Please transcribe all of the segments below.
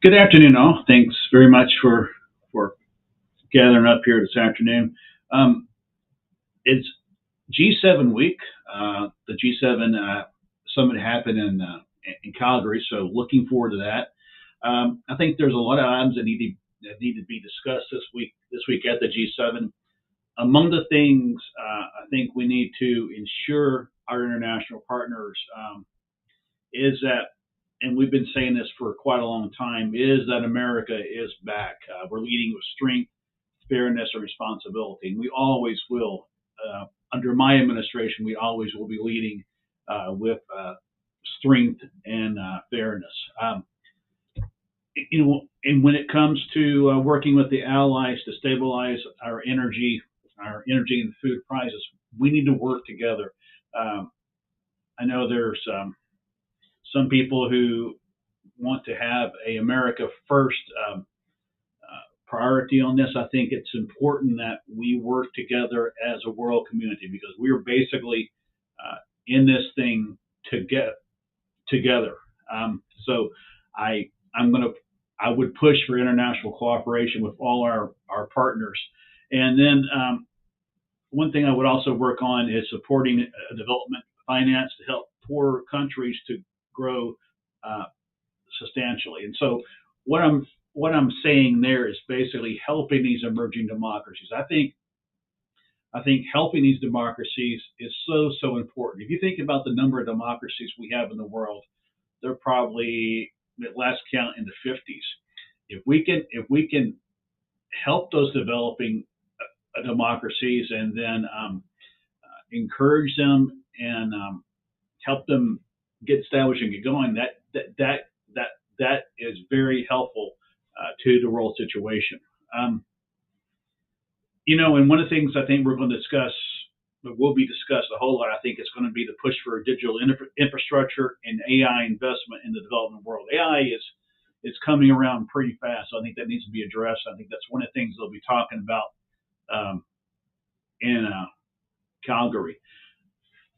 Good afternoon, all. Thanks very much for gathering up here this afternoon. Um, it's G7 week. The G7 summit happened in Calgary, so looking forward to that. I think there's a lot of items that need to be discussed this week at the G7. Among the things I think we need to ensure our international partners is that, and we've been saying this for quite a long time, is that America is back. We're leading with strength, fairness, and responsibility. And we always will. Under my administration, we always will be leading with strength and fairness. And when it comes to working with the allies to stabilize our energy and food prices, we need to work together. Um, I know there's some people who want to have a America first priority on this. I think it's important that we work together as a world community because we are basically in this thing to get together. So I I'm gonna I would push for international cooperation with all our partners, and then one thing I would also work on is supporting development finance to help poor countries to grow uh, substantially. And so what I'm saying there is basically helping these emerging democracies. I think helping these democracies is so important. If you think about the number of democracies we have in the world, they're probably at last count in the 50s. If we can help those developing democracies and then encourage them and help them get established and get going, that is very helpful to the world situation. Um, and one of the things I think we're going to discuss, that will be discussed a whole lot, I think it's going to be the push for digital infrastructure and AI investment in the development world. AI is coming around pretty fast. So I think that needs to be addressed. I think that's one of the things they'll be talking about um, in Calgary.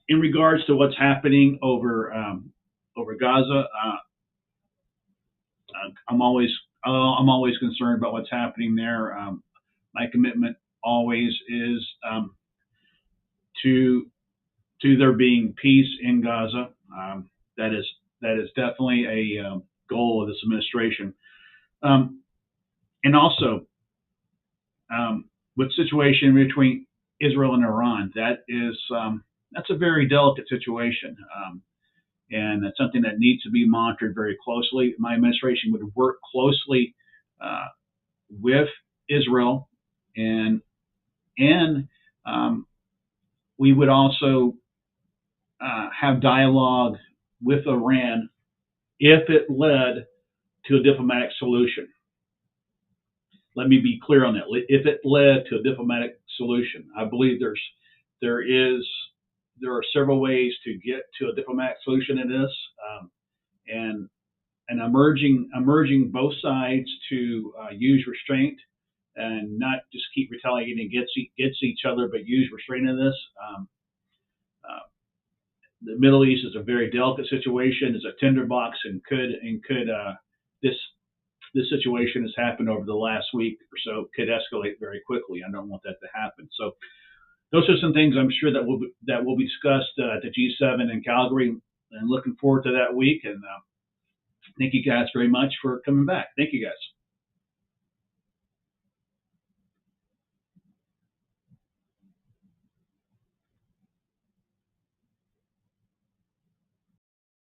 In regards to what's happening over Gaza, I'm always concerned about what's happening there. My commitment always is to there being peace in Gaza. That is definitely a goal of this administration. Um, and also, with situation between Israel and Iran, that's a very delicate situation. And that's something that needs to be monitored very closely. My administration would work closely uh, with Israel, and and um, we would also have dialogue with Iran if it led to a diplomatic solution. Let me be clear on that. If it led to a diplomatic solution, I believe there is there are several ways to get to a diplomatic solution in this, and I'm urging both sides to use restraint and not just keep retaliating against each other, but use restraint in this. Uh, the Middle East is a very delicate situation. It's a tinderbox, and could this situation has happened over the last week or so could escalate very quickly. I don't want that to happen. So those are some things I'm sure that will be discussed at the G7 in Calgary, and looking forward to that week. And thank you guys very much for coming back. Thank you guys.